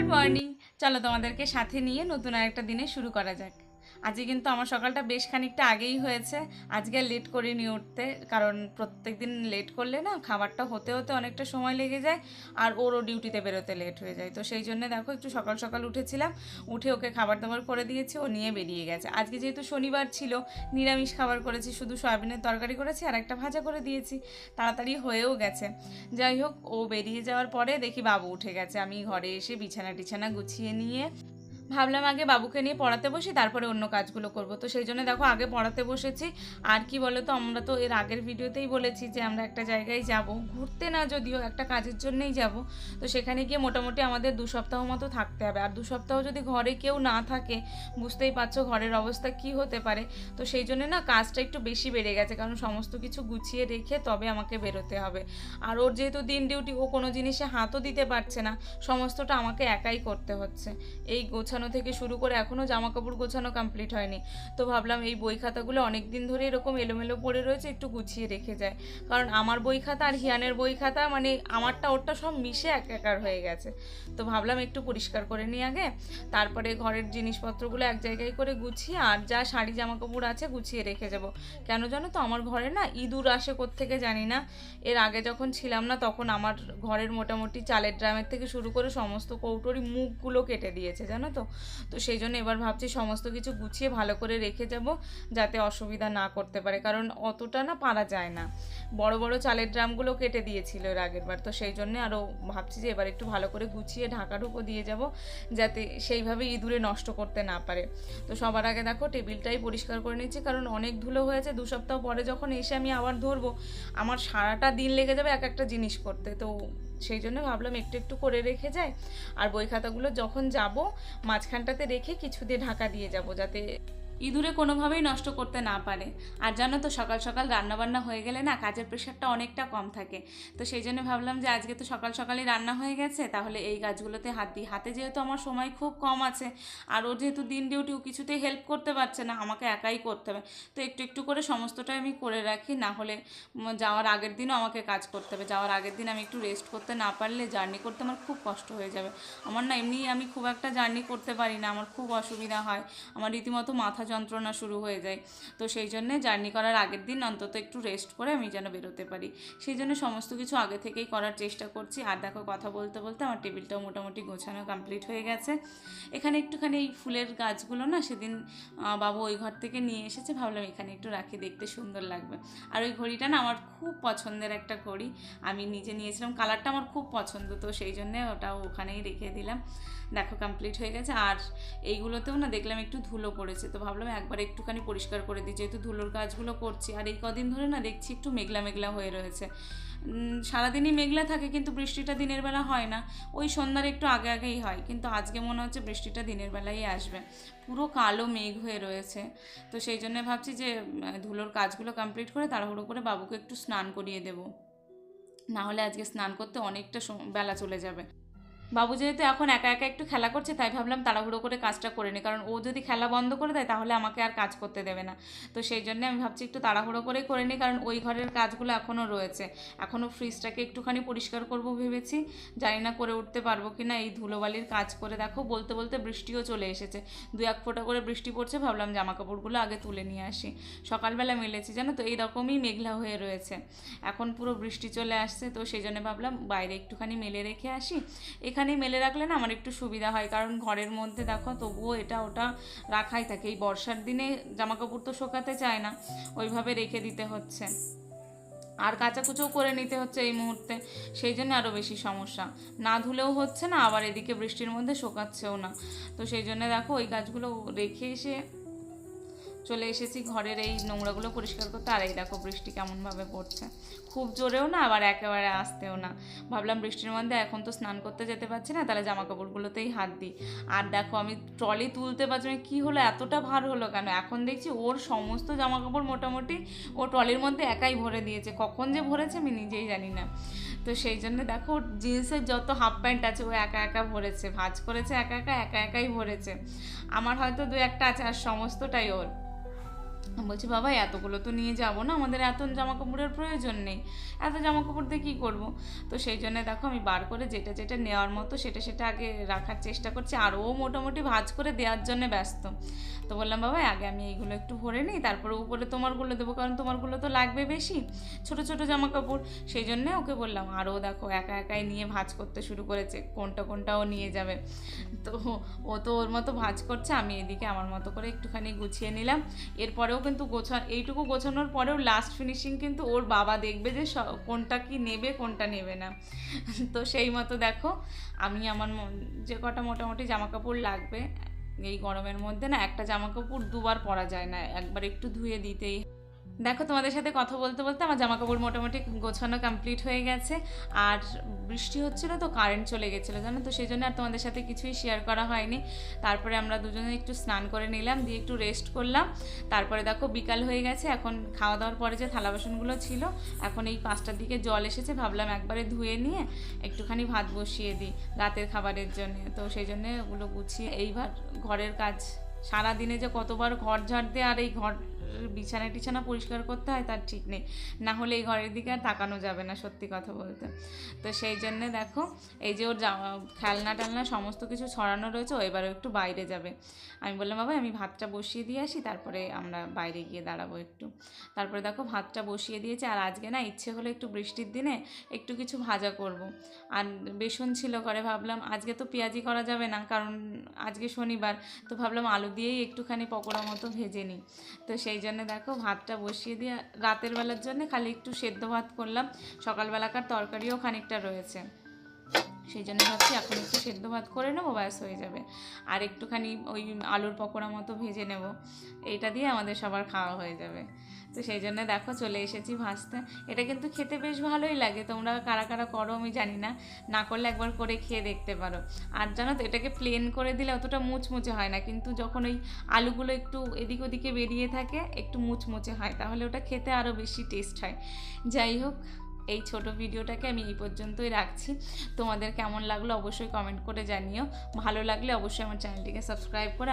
Good morning. চলো তোমাদেরকে সাথে নিয়ে নতুন আরেকটা দিনে শুরু করা যাক। আজকে কিন্তু আমার সকালটা বেশ খানিকটা আগেই হয়েছে। আজকে লেট করিনি উঠতে, কারণ প্রত্যেক দিন লেট করলে না খাবারটা হতে হতে অনেকটা সময় লেগে যায়, আর ওরও ডিউটিতে বেরোতে লেট হয়ে যায়। তো সেই জন্য দেখো একটু সকাল সকাল উঠেছিলাম, উঠে ওকে খাবার দাবার করে দিয়েছি, ও নিয়ে বেরিয়ে গেছে। আজকে যেহেতু শনিবার ছিল, নিরামিষ খাবার করেছি, শুধু সয়াবিনের তরকারি করেছি আর একটা ভাজা করে দিয়েছি, তাড়াতাড়ি হয়েও গেছে। যাই হোক, ও বেরিয়ে যাওয়ার পরে দেখি বাবু উঠে গেছে। আমি ঘরে এসে বিছানা টিছানা গুছিয়ে নিয়ে ভাবলাম আগে বাবুকে নিয়ে পড়াতে বসি, তারপরে অন্য কাজগুলো করব। তো সেই জন্য দেখো আগে পড়াতে বসেছি। আর কি বলো তো, আমরা তো এর আগের ভিডিওতেই বলেছি যে আমরা একটা জায়গায় যাব ঘুরতে, না যদিও একটা কাজের জন্যই যাব। তো সেখানে গিয়ে মোটামুটি আমাদের 2 সপ্তাহ মতো থাকতে হবে। আর 2 সপ্তাহ যদি ঘরে কেউ না থাকে, বুঝতেই পারছো ঘরের অবস্থা কি হতে পারে। তো সেই জন্য না কাজটা একটু বেশি বেড়ে গেছে, কারণ সমস্ত কিছু গুছিয়ে রেখে তবে আমাকে বেরোতে হবে। আর ওর যেহেতু দিন ডিউটি, ও কোনো জিনিসে হাতও দিতে পারছে না, সমস্তটা আমাকে একাই করতে হচ্ছে। এই গোছানো থেকে শুরু করে এখনও জামা কাপড় গোছানো কমপ্লিট হয়নি। তো ভাবলাম এই বই খাতাগুলো অনেক দিন ধরে এরকম এলোমেলো পড়ে রয়েছে, একটু গুছিয়ে রেখে যায়। কারণ আমার বই খাতা আর হিয়ানের বই খাতা, মানে আমারটা ওরটা সব মিশে একাকার হয়ে গেছে। তো ভাবলাম একটু পরিষ্কার করে নিই আগে, তারপরে ঘরের জিনিসপত্রগুলো এক জায়গায় করে গুছিয়ে আর যা শাড়ি জামা কাপড় আছে গুছিয়ে রেখে যাব। কেন জানো তো, আমার ঘরে না ইঁদুর আসে কোত্থেকে জানি না। এর আগে যখন ছিলাম না, তখন আমার ঘরের মোটামুটি চালের ড্রামের থেকে শুরু করে সমস্ত কৌটোরি মুখগুলো কেটে দিয়েছে, জানো তো। তো সেই জন্য এবার ভাবছি সমস্ত কিছু গুছিয়ে ভালো করে রেখে যাব, যাতে অসুবিধা না করতে পারে, কারণ অতটা না পারা যায় না। বড় বড় চালের ড্রামগুলো কেটে দিয়েছিল এর আগের বার। তো সেই জন্য আরও ভাবছি যে এবার একটু ভালো করে গুছিয়ে ঢাকা ঢুকো দিয়ে যাব, যাতে সেইভাবে ইঁদুরে নষ্ট করতে না পারে। তো সবার আগে দেখো টেবিলটাই পরিষ্কার করে নিচ্ছি, কারণ অনেক ধুলো হয়েছে। 2 সপ্তাহ পরে যখন এসে আমি আবার ধরবো, আমার সারাটা দিন লেগে যাবে এক একটা জিনিস করতে। তো সেই জন্য ভাবলাম একটু একটু করে রেখে যায়। আর বই খাতাগুলো যখন যাব, মাঝখানটাতে রেখে কিছু দিয়ে ঢাকা দিয়ে যাব, যাতে ইঁদুরে কোনোভাবেই নষ্ট করতে না পারে। আর জানো তো, সকাল সকাল রান্নাবান্না হয়ে গেলে না কাজের প্রেশারটা অনেকটা কম থাকে। তো সেই জন্য ভাবলাম যে আজকে তো সকাল সকালই রান্না হয়ে গেছে, তাহলে এই কাজগুলোতে হাত দিই। হাতে যেহেতু আমার সময় খুব কম আছে, আর ওর যেহেতু দিন ডিউটিও কিছুতেই হেল্প করতে পারছে না, আমাকে একাই করতে হবে। তো একটু একটু করে সমস্তটাই আমি করে রাখি, না হলে যাওয়ার আগের দিনও আমাকে কাজ করতে হবে। যাওয়ার আগের দিন আমি একটু রেস্ট করতে না পারলে জার্নি করতে আমার খুব কষ্ট হয়ে যাবে। আমার না এমনি আমি খুব একটা জার্নি করতে পারি না, আমার খুব অসুবিধা হয়, আমার রীতিমতো মাথা যন্ত্রণা শুরু হয়ে যায়। তো সেই জন্যে জার্নি করার আগের দিন অন্তত একটু রেস্ট করে আমি যেন বেরোতে পারি, সেই জন্য সমস্ত কিছু আগে থেকেই করার চেষ্টা করছি। আর দেখো কথা বলতে বলতে আমার টেবিলটাও মোটামুটি গোছানো কমপ্লিট হয়ে গেছে। এখানে একটুখানি এই ফুলের গাছগুলো না সেদিন বাবু ওই ঘর থেকে নিয়ে এসেছে, ভাবলাম এখানে একটু রাখি, দেখতে সুন্দর লাগবে। আর ওই ঘড়িটা না আমার খুব পছন্দের একটা ঘড়ি, আমি নিজে নিয়েছিলাম, কালারটা আমার খুব পছন্দ, তো সেই জন্যে ওটাও ওখানেই রেখে দিলাম। দেখো কমপ্লিট হয়ে গেছে। আর এইগুলোতেও না দেখলাম একটু ধুলো পড়েছে, তো ভাবলাম একবার একটুখানি পরিষ্কার করে দিই, যেহেতু ধুলোর কাজগুলো করছি। আর এই কদিন ধরে না দেখছি একটু মেঘলা মেঘলা হয়ে রয়েছে, সারাদিনই মেঘলা থাকে, কিন্তু বৃষ্টিটা দিনের বেলা হয় না, ওই সন্ধ্যার একটু আগে আগেই হয়। কিন্তু আজকে মনে হচ্ছে বৃষ্টিটা দিনের বেলাই আসবে, পুরো কালো মেঘ হয়ে রয়েছে। তো সেই জন্য ভাবছি যে ধুলোর কাজগুলো কমপ্লিট করে তাড়াহুড়ো করে বাবুকে একটু স্নান করিয়ে দেবো, না হলে আজকে স্নান করতে অনেকটা বেলা চলে যাবে। বাবু যেহেতু এখন একা একা একটু খেলা করছে, তাই ভাবলাম তাড়াহুড়ো করে কাজটা করে নিই, কারণ ও যদি খেলা বন্ধ করে দেয় তাহলে আমাকে আর কাজ করতে দেবে না। তো সেই জন্য আমি ভাবছি একটু তাড়াহুড়ো করেই করে নিই, কারণ ওই ঘরের কাজগুলো এখনও রয়েছে। এখনও ফ্রিজটাকে একটুখানি পরিষ্কার করব ভেবেছি, জানি না করে উঠতে পারবো কি না এই ধুলোবালির কাজ করে। দেখো বলতে বলতে বৃষ্টিও চলে এসেছে, 1 ফোঁটা করে বৃষ্টি পড়ছে। ভাবলাম জামা কাপড়গুলো আগে তুলে নিয়ে আসি, সকালবেলা মেলেছি জানো তো, এইরকমই মেঘলা হয়ে রয়েছে, এখন পুরো বৃষ্টি চলে আসছে। তো সেই জন্য ভাবলাম বাইরে একটুখানি মেলে রেখে আসি। এখানেই মেলে রাখলে না আমার একটু সুবিধা হয়, কারণ ঘরের মধ্যে দেখো তবুও এটা ওটা রাখাই থাকে। এই বর্ষার দিনে জামা কাপড় তো শোকাতে চায় না, ওইভাবে রেখে দিতে হচ্ছে, আর কাচাকুচোও করে নিতে হচ্ছে এই মুহূর্তে, সেই জন্য আরও বেশি সমস্যা। না ধুলেও হচ্ছে না, আবার এদিকে বৃষ্টির মধ্যে শোকাচ্ছেও না। তো সেই জন্য দেখো ওই কাজগুলো রেখে এসে চলে এসেছি ঘরের এই নোংরাগুলো পরিষ্কার করতে। আর এই দেখো বৃষ্টি কেমনভাবে পড়ছে, খুব জোরেও না আবার একেবারে আসতেও না। ভাবলাম বৃষ্টির মধ্যে এখন তো স্নান করতে যেতে পারছি না, তাহলে জামা কাপড়গুলোতেই হাত দিই। আর দেখো আমি ট্রলি তুলতে পারছি না, কী হলো এতটা ভার হলো কেন? এখন দেখছি ওর সমস্ত জামা কাপড় মোটামুটি ও ট্রলির মধ্যে একাই ভরে দিয়েছে, কখন যে ভরেছে আমি নিজেই জানি না। তো সেই জন্য দেখো ওর জিন্সের যত হাফ প্যান্ট আছে ও একা একা ভরেছে, ভাঁজ করেছে একা একাই ভরেছে। আমার হয়তো 2-1টা আছে, আর সমস্তটাই ওর। বলছি বাবা এতগুলো তো নিয়ে যাব না, আমাদের এত জামা কাপড়ের প্রয়োজন নেই, এত জামা কাপড় দিয়ে কী করবো। তো সেই জন্য দেখো আমি বার করে যেটা যেটা নেওয়ার মতো সেটা সেটা আগে রাখার চেষ্টা করছি, আর ও মোটামুটি ভাঁজ করে দেওয়ার জন্য ব্যস্ত। তো বললাম বাবা আগে আমি এইগুলো একটু ভরে নিই, তারপরে উপরে তোমারগুলো দেবো, কারণ তোমারগুলো তো লাগবে বেশি, ছোট ছোট জামা কাপড়। সেই জন্যে ওকে বললাম, আর ও দেখো একা একাই নিয়ে ভাঁজ করতে শুরু করেছে, কোনটা কোনটা ও নিয়ে যাবে। তো ও তো ওর মতো ভাঁজ করছে, আমি এদিকে আমার মতো করে একটুখানি গুছিয়ে নিলাম। এরপরেও কিন্তু এইটুকু গোছানোর পরেও লাস্ট ফিনিশিং কিন্তু ওর বাবা দেখবে যে কোনটা কি নেবে কোনটা নেবে না। তো সেই মতো দেখো আমি আমার যে কটা মোটামুটি জামা কাপড় লাগবে এই গরমের মধ্যে না, একটা জামা কাপড় দুবার পরা যায় না, একবার একটু ধুয়ে দিতেই। দেখো তোমাদের সাথে কথা বলতে বলতে আমার জামা কাপড় মোটামুটি গোছানো কমপ্লিট হয়ে গেছে। আর বৃষ্টি হচ্ছিলো তো কারেন্ট চলে গেছিলো জানো, তো সেই জন্য আর তোমাদের সাথে কিছুই শেয়ার করা হয়নি। তারপরে আমরা দুজনে একটু স্নান করে নিলাম, দিয়ে একটু রেস্ট করলাম। তারপরে দেখো বিকাল হয়ে গেছে, এখন খাওয়া দাওয়ার পরে যে থালা বাসনগুলো ছিল এখন এই 5টার দিকে জল এসেছে, ভাবলাম একবারে ধুয়ে নিয়ে একটুখানি ভাত বসিয়ে দিই রাতের খাবারের জন্য। তো সেই জন্যে ওগুলো গুছিয়ে এইবার ঘরের কাজ, সারাদিনে যে কতবার ঘর ঝাড় দিয়ে আর এই ঘর বিছানা টিছানা পরিষ্কার করতে হয় তার ঠিক নেই, না হলে এই ঘরের দিকে আর তাকানো যাবে না সত্যি কথা বলতে। তো সেই জন্যে দেখো এই যে ওর খেলনা টেলনা সমস্ত কিছু ছড়ানো রয়েছে, ও এবারও একটু বাইরে যাবে। আমি বললাম বাবা আমি ভাতটা বসিয়ে দিয়ে আসি, তারপরে আমরা বাইরে গিয়ে দাঁড়াবো একটু। তারপরে দেখো ভাতটা বসিয়ে দিয়েছে, আর আজকে না ইচ্ছে হলো একটু বৃষ্টির দিনে একটু কিছু ভাজা করব। আর বেসন ছিল ঘরে, ভাবলাম আজকে তো পেঁয়াজি করা যাবে না কারণ আজকে শনিবার, তো ভাবলাম আলু দিয়েই একটুখানি পকোড়া মতো ভেজে নিই। তো সেই জন্য দেখো ভাতটা বসিয়ে দিয়ে রাতের বেলার জন্য খালি একটু সেদ্ধ ভাত করলাম, সকালবেলাকার তরকারিও খানিকটা রয়েছে, সেই জন্য ভাবছি এখন একটু সেদ্ধ ভাত করে নেবো, ব্যাস হয়ে যাবে। আর একটুখানি ওই আলুর পকোড়া মতো ভেজে নেব, এইটা দিয়ে আমাদের সবার খাওয়া হয়ে যাবে। তো সেই জন্য দেখো চলে এসেছি ভাজতে। এটা কিন্তু খেতে বেশ ভালোই লাগে, তোমরা কারা কারা করো আমি জানি না, না করলে একবার করে খেয়ে দেখতে পারো। আর জানো তো এটাকে প্লেন করে দিলে অতটা মুচমুচে হয় না, কিন্তু যখন ওই আলুগুলো একটু এদিক ওদিকে বেরিয়ে থাকে একটু মুচমুচে হয়, তাহলে ওটা খেতে আরও বেশি টেস্ট হয়। যাই হোক এই ছোট ভিডিওটাকে আমি এই পর্যন্তই রাখছি। তোমাদের কেমন লাগলো অবশ্যই কমেন্ট করে জানিও, ভালো লাগলে অবশ্যই আমার চ্যানেলটিকে সাবস্ক্রাইব করে